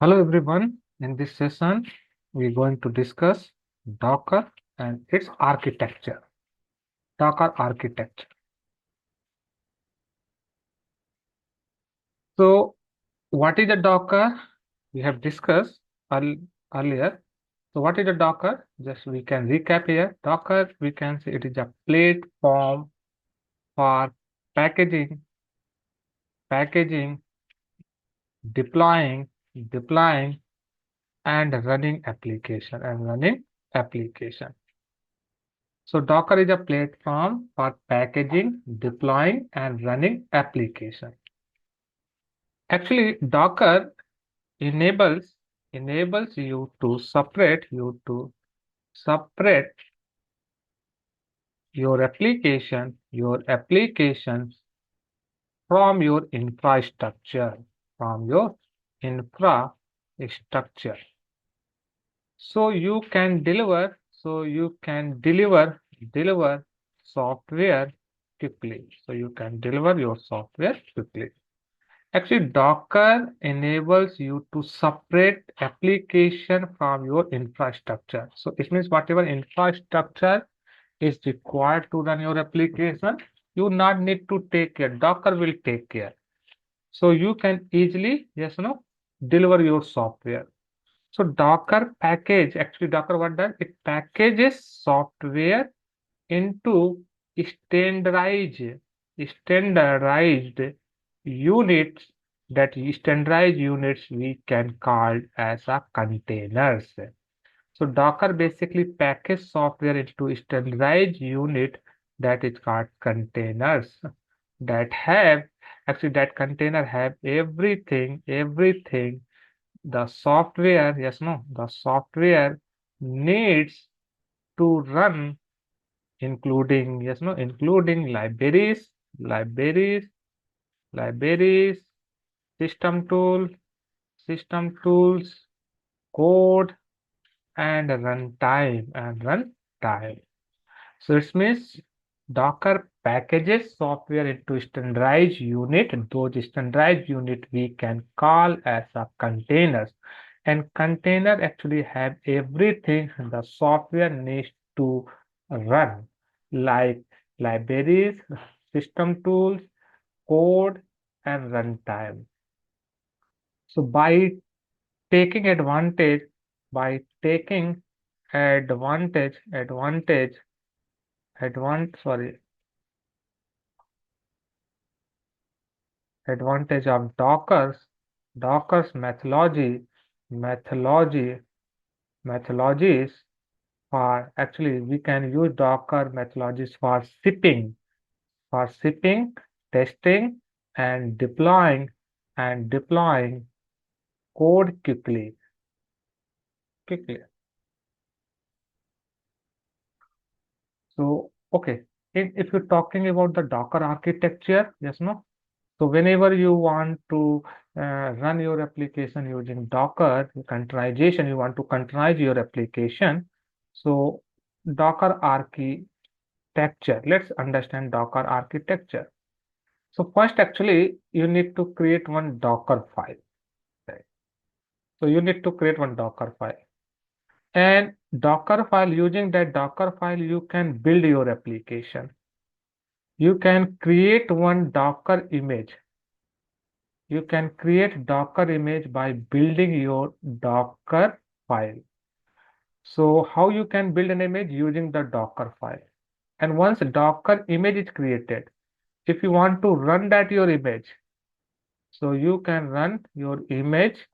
Hello everyone. In this session, we're going to discuss Docker and its architecture. Docker architecture. So, what is a Docker? We have discussed earlier. So, what is a Docker? Just we can recap here. Docker, we can say it is a platform for packaging, packaging, deploying, deploying, and running application. So Docker is a platform for packaging, deploying, and running application. Actually, Docker enables you to separate your applications from your infrastructure. So you can deliver software quickly. So you can deliver your software quickly. Actually, Docker enables you to separate application from your infrastructure. So it means whatever infrastructure is required to run your application, you not need to take care. Docker will take care. So you can easily, deliver your software. So Docker, what does? It packages software into standardized standardized units. That standardized units we can call as a containers. So Docker basically packages software into standardized unit that is called containers that have that container have everything the software, the software needs to run, including libraries, libraries, system tool, system tools, code, and runtime. So it means Docker packages software into standardized unit. Those standardized unit we can call as a containers. And container actually have everything the software needs to run, like libraries, system tools, code, and runtime. So taking advantage, by taking advantage, advantage, sorry, advantage of Docker's methodology, methodologies for actually we can use Docker methodologies for shipping, testing, and deploying code quickly. So okay, if you're talking about the Docker architecture, yes, no. So whenever you want to run your application using Docker containerization, you want to containerize your application. So Docker architecture. Let's understand Docker architecture. So first, actually, you need to create one Docker file. Right? So you need to create one Docker file. And Docker file, using that Docker file, you can build your application. You can create one Docker image. You can create Docker image by building your Docker file. So how you can build an image using the Docker file. And once Docker image is created, if you want to run that your image, so you can run your image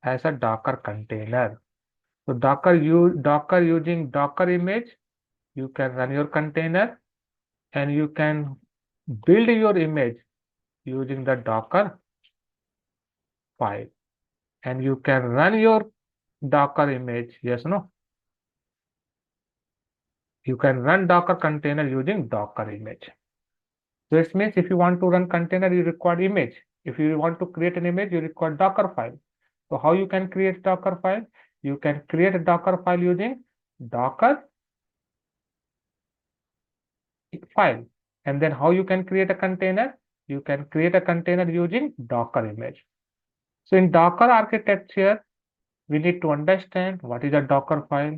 as a Docker container. So Docker using Docker image, you can run your container and you can build your image using the Docker file. And you can run your Docker image, yes, no? You can run Docker container using Docker image. So it means if you want to run container, you require image. If you want to create an image, you require Docker file. So how you can create Docker file? You can create a Docker file using Docker file. And then how you can create a container? You can create a container using Docker image. So in Docker architecture, we need to understand what is a Docker file,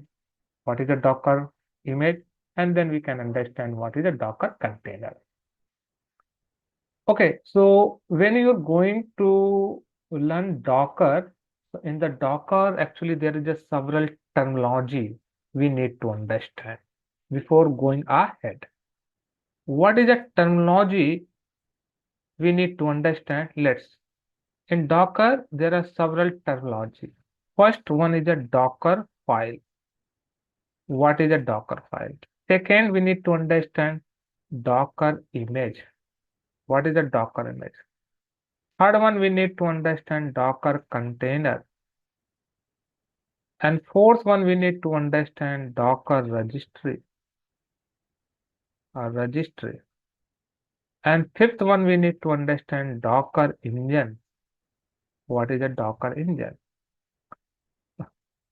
what is a Docker image, and then we can understand what is a Docker container. Okay, so when you're going to learn Docker, so in the Docker, actually there is just several terminology we need to understand before going ahead. What is a terminology we need to understand? In Docker, there are several terminology. First one is a Docker file. What is a Docker file? Second, we need to understand Docker image. What is a Docker image? Third one, we need to understand Docker container. And fourth one, we need to understand Docker registry or registry. And fifth one, we need to understand Docker engine. What is a Docker engine?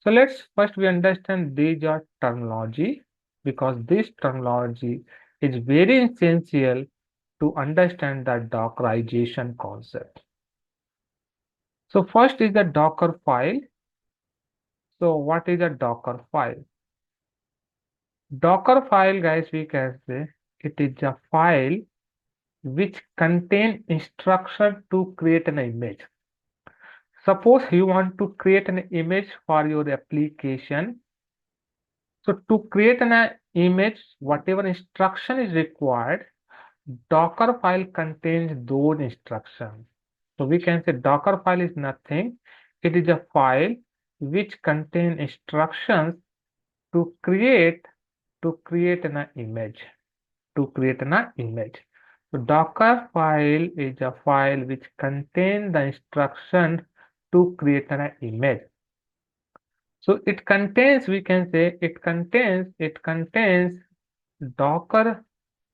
So let's first we understand these are terminology because this terminology is very essential to understand the Dockerization concept. So first is the Docker file. So what is a Docker file? Docker file, guys, we can say it is a file which contain instruction to create an image. Suppose you want to create an image for your application. So to create an image, whatever instruction is required, Docker file contains those instructions. So we can say Docker file is nothing. It is a file which contains instructions to create an image. To create an image. So Docker file is a file which contains the instruction to create an image. So it contains, we can say it contains Docker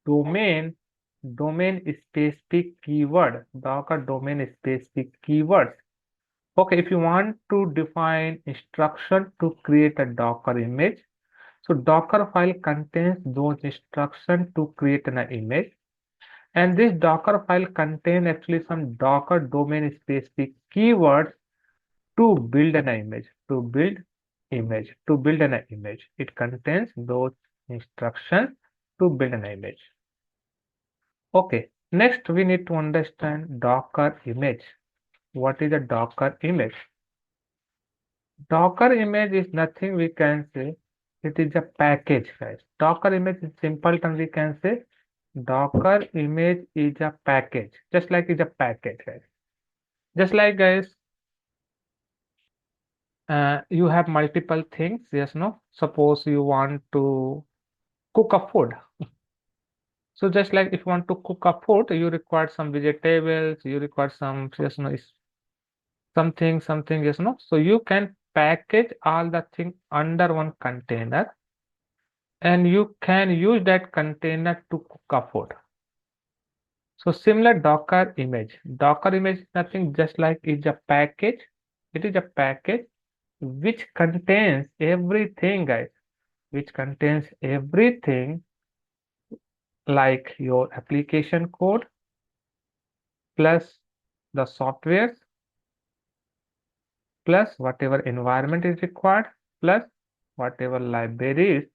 domain specific keyword, Docker domain specific keywords. Okay, if you want to define instruction to create a Docker image, so Docker file contains those instructions to create an image. And this Docker file contains actually some Docker domain specific keywords to build an image, to build an image. It contains those instructions to build an image. Okay, next we need to understand Docker image. What is a Docker image? Docker image is nothing we can say. It is a package, guys. Docker image in simple terms we can say Docker image is a package, just like it's a package, guys. Just like guys, you have multiple things, yes, no? Suppose you want to cook a food. So just like if you want to cook a food, you require some vegetables, you require some, yes, no, something, yes, no? So you can package all the thing under one container and you can use that container to cook a food. So similar Docker image. Docker image is nothing just like is a package. It is a package which contains everything, guys, which contains everything like your application code plus the software plus whatever environment is required plus whatever libraries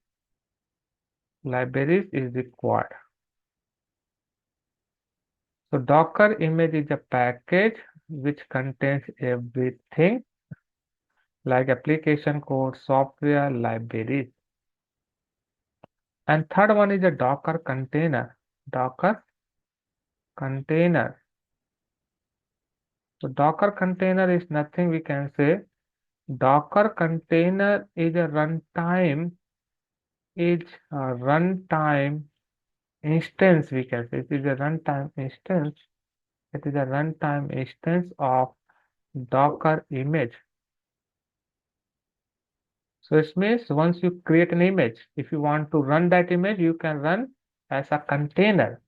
is required. So Docker image is a package which contains everything like application code, software, libraries. And third one is a Docker container. Docker container. So Docker container is nothing we can say. Docker container is a runtime instance we can say. It is a runtime instance. It is a runtime instance of Docker image. So it means once you create an image, if you want to run that image, you can run as a container.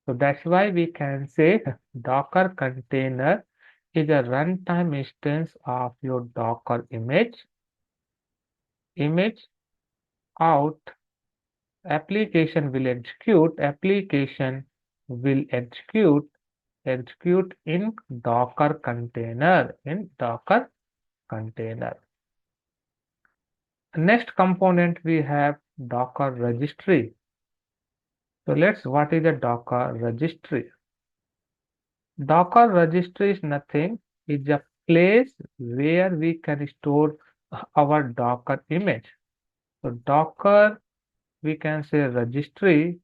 So that's why we can say Docker container is a runtime instance of your Docker image out application will execute execute in Docker container. In Docker container. Next component we have Docker registry. So what is a Docker registry? Docker registry is nothing, it's a place where we can store our Docker image. So Docker, we can say registry,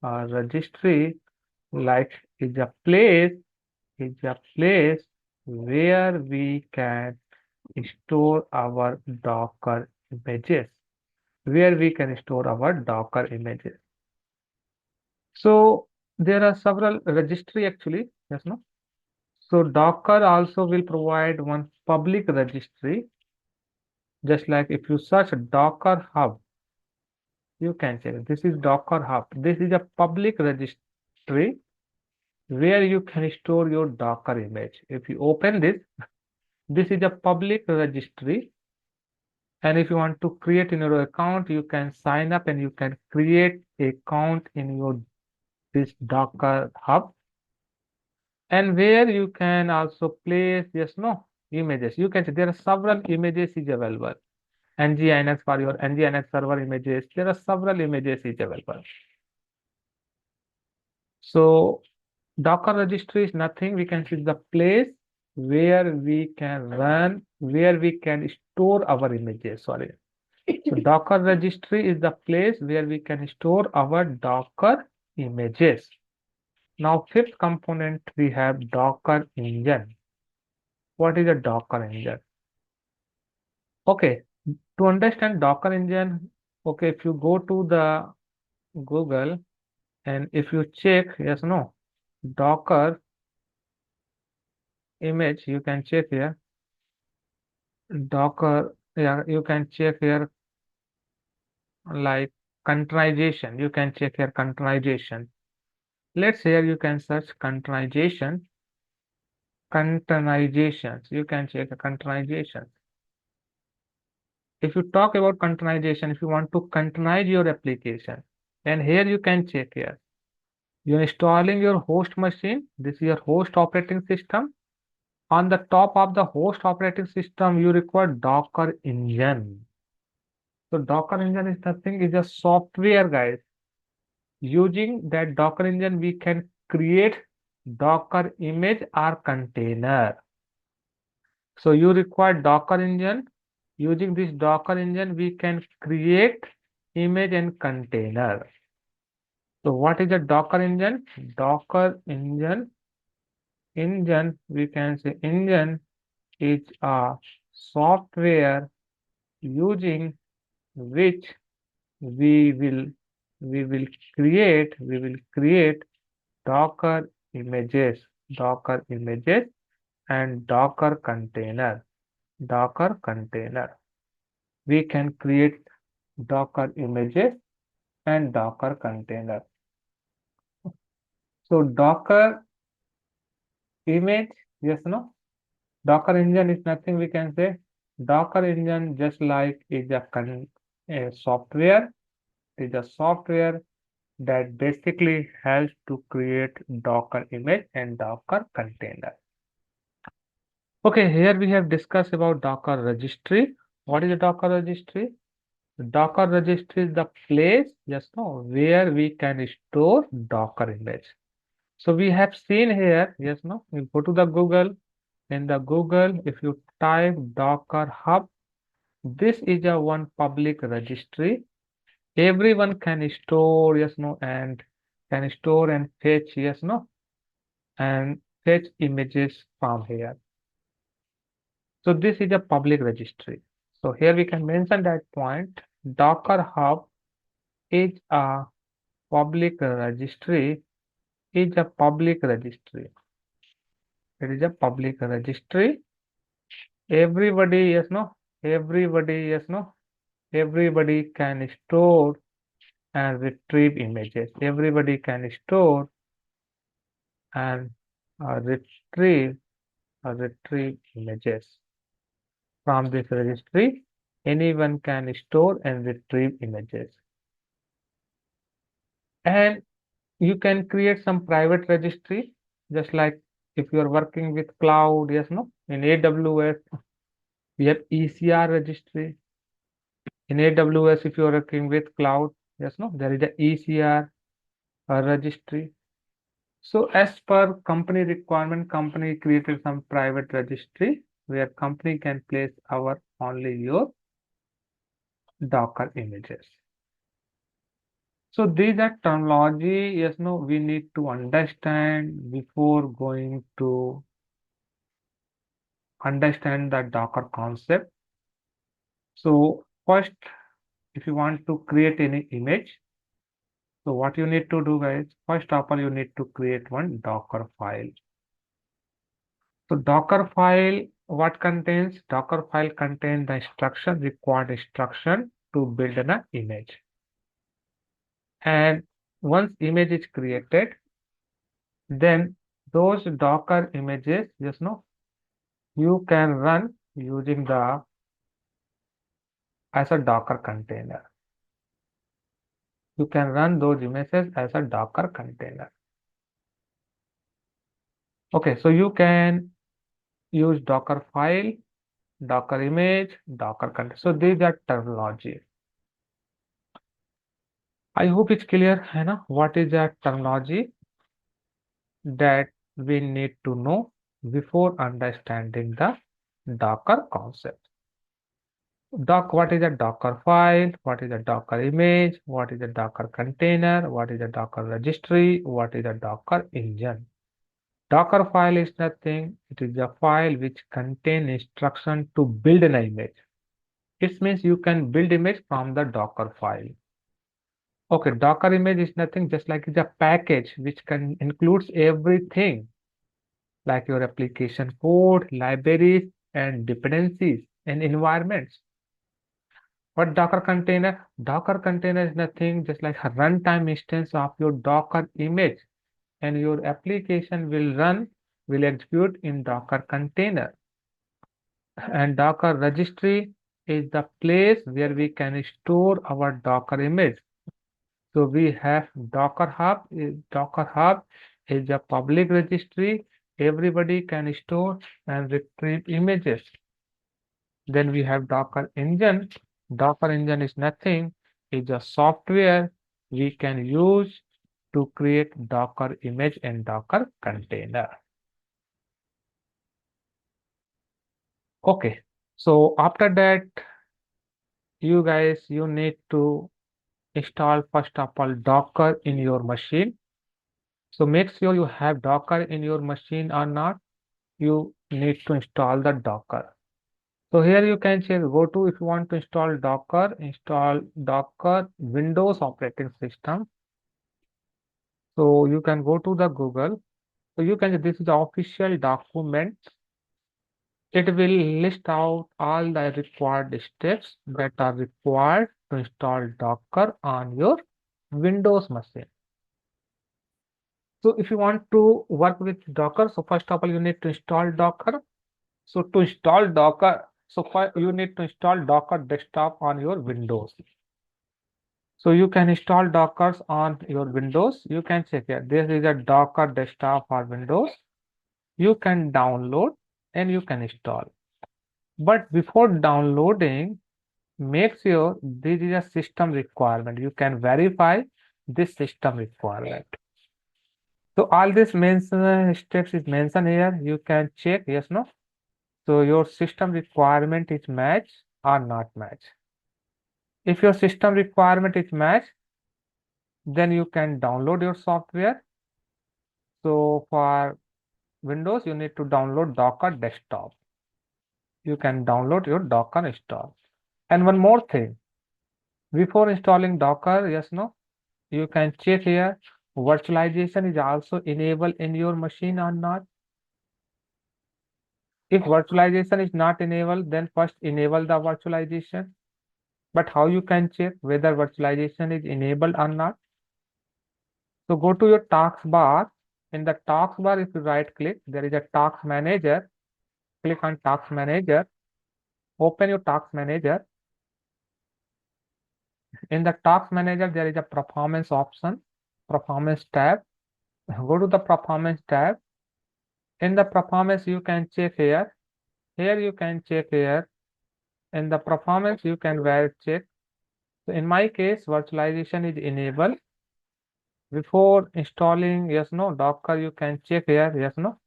registry like is a place where we can store our Docker images, where we can store our Docker images. So there are several registry actually, yes, no? So Docker also will provide one public registry, just like if you search Docker Hub, you can check. This is Docker Hub. This is a public registry where you can store your Docker image. If you open this, this is a public registry. And if you want to create in your account, you can sign up and you can create account in your this Docker Hub. And where you can also place, yes, no, images. You can see there are several images is available. NGINX for your NGINX server images. There are several images is available. So Docker registry is nothing. We can see the place where we can run, where we can store our images. Sorry. So Docker registry is the place where we can store our Docker images. Now, fifth component, we have Docker engine. What is a Docker engine? Okay, to understand Docker engine, okay, if you go to the Google and if you check, yes, no, Docker image, you can check here. Docker, yeah, you can check here like containerization. You can check here containerization. Let's here you can search containerization. Containerizations. You can check a containerization. If you talk about containerization, if you want to containerize your application, and here you can check here. You're installing your host machine. This is your host operating system. On the top of the host operating system, you require Docker engine. So Docker engine is nothing, is a software, guys. Using that Docker engine, we can create Docker image or container. So you require Docker engine. Using this Docker engine, we can create image and container. So what is a Docker engine? Docker engine, we can say engine is a software using which we will create Docker images and Docker container. Docker container. We can create Docker images and Docker container. So Docker image, yes, no. Docker engine is nothing, we can say. Docker engine just like is a software. It is a software that basically helps to create Docker image and Docker container. Okay, here we have discussed about Docker registry. What is a Docker registry? Docker registry is the place, yes, no, where we can store Docker image. So we have seen here, yes, no, you go to the Google. In the Google, if you type Docker Hub, this is a one public registry. Everyone can store, yes, no, and can store and fetch, yes, no, and fetch images from here. So this is a public registry. So here we can mention that point. Docker Hub is a public registry. Is a public registry. It is a public registry. Everybody, yes, no. Everybody, yes, no. Everybody can store and retrieve images. Everybody can store and retrieve images from this registry. Anyone can store and retrieve images. And you can create some private registry. Just like if you are working with cloud, yes, no, in AWS, we have ECR registry. In AWS, if you are working with cloud, yes, no, there is a ECR registry. So as per company requirement, company created some private registry where company can place our only your Docker images. So these are terminology, yes, no, we need to understand before going to understand the Docker concept. So first, if you want to create any image, so what you need to do, guys, first of all, you need to create one Docker file. So Docker file, what contains? Docker file contains the instruction, required instruction to build an image. And once image is created, then those Docker images, yes, no, you can run using the as a Docker container. You can run those images as a Docker container. Okay, so you can use Docker file, Docker image, Docker container. So these are terminology. I hope it's clear, है ना? What is that terminology that we need to know before understanding the Docker concept. What is a Docker file? What is a Docker image? What is a Docker container? What is a Docker registry? What is a Docker engine? Docker file is nothing. It is a file which contains instruction to build an image. It means you can build image from the Docker file. Okay, Docker image is nothing just like it's a package which can includes everything like your application code, libraries, and dependencies and environments. What Docker container? Docker container is nothing just like a runtime instance of your Docker image, and your application will execute in Docker container. And Docker registry is the place where we can store our Docker image. So we have Docker Hub. Docker Hub is a public registry. Everybody can store and retrieve images. Then we have Docker Engine. Docker Engine is nothing, it's a software we can use to create Docker image and Docker container. Okay, so after that, you need to install first of all Docker in your machine. So make sure you have Docker in your machine or not. You need to install the Docker. So here you can say go to if you want to install Docker Windows operating system. So you can go to the Google. So you can this is the official document. It will list out all the required steps that are required to install Docker on your Windows machine. So if you want to work with Docker, so first of all you need to install Docker. So to install Docker, you need to install Docker desktop on your Windows. So you can install Dockers on your Windows. You can check here. This is a Docker desktop for Windows. You can download and you can install. But before downloading, make sure this is a system requirement. You can verify this system requirement. So all this steps is mentioned here. You can check yes, no. So your system requirement is match or not match. If your system requirement is match, then you can download your software. So for Windows, you need to download Docker Desktop. You can download your Docker install. And one more thing, before installing Docker, yes, no, you can check here, virtualization is also enabled in your machine or not. If virtualization is not enabled, then first enable the virtualization. But how you can check whether virtualization is enabled or not? So go to your task bar. In the task bar, if you right click, there is a task manager. Click on task manager. Open your task manager. In the task manager, there is a performance option, performance tab. Go to the performance tab. In the performance, you can check here. Here you can check here. In the performance, you can check. So in my case, virtualization is enabled. Before installing, yes, no, Docker, you can check here, yes, no.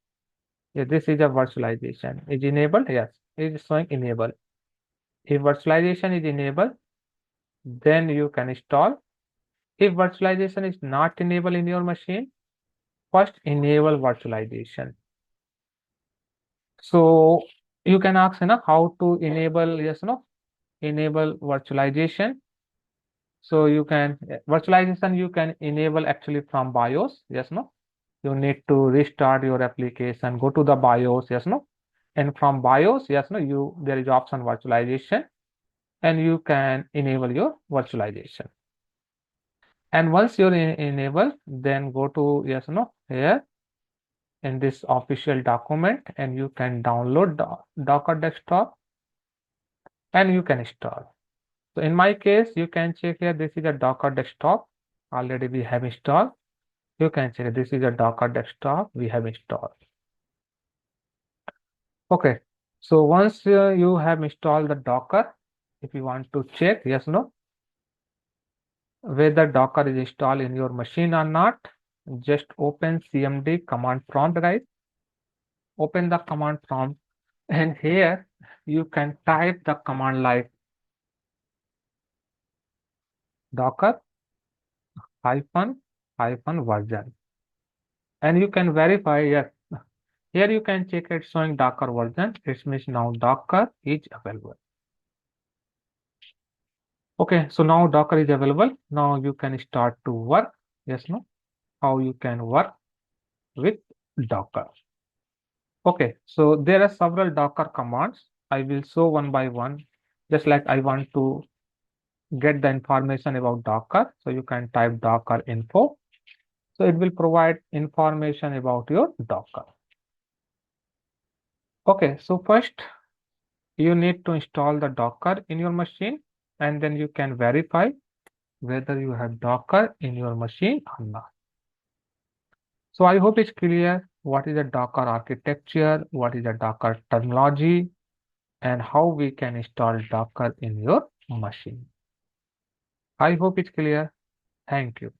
Yeah, this is a virtualization. Is enabled? Yes, it is showing enable. If virtualization is enabled, then you can install. If virtualization is not enabled in your machine, first enable virtualization. So you can ask, how to enable, yes, no, enable virtualization. So you can virtualization you can enable actually from BIOS, yes, no. You need to restart your application, go to the BIOS, yes, no. And from BIOS, yes, no, there is option virtualization, and you can enable your virtualization. And once you're enable, then go to, yes, no, here in this official document, and you can download Docker desktop and you can install. So in my case, you can check here, this is a Docker desktop. Already we have installed. You can check this is a Docker desktop we have installed. Okay. So once you have installed the Docker, if you want to check, yes, no, whether Docker is installed in your machine or not, just open CMD command prompt, guys. Open the command prompt, and here you can type the command like Docker hyphen version, and you can verify, yes. Here you can check it showing Docker version. It means now Docker is available. Okay, so now Docker is available. Now you can start to work. Yes, no? How you can work with Docker. Okay, so there are several Docker commands. I will show one by one. Just like I want to get the information about Docker. So you can type Docker info. So it will provide information about your Docker. Okay, so first you need to install the Docker in your machine, and then you can verify whether you have Docker in your machine or not. So I hope it's clear what is a Docker architecture, what is a Docker terminology, and how we can install Docker in your machine. I hope it's clear. Thank you.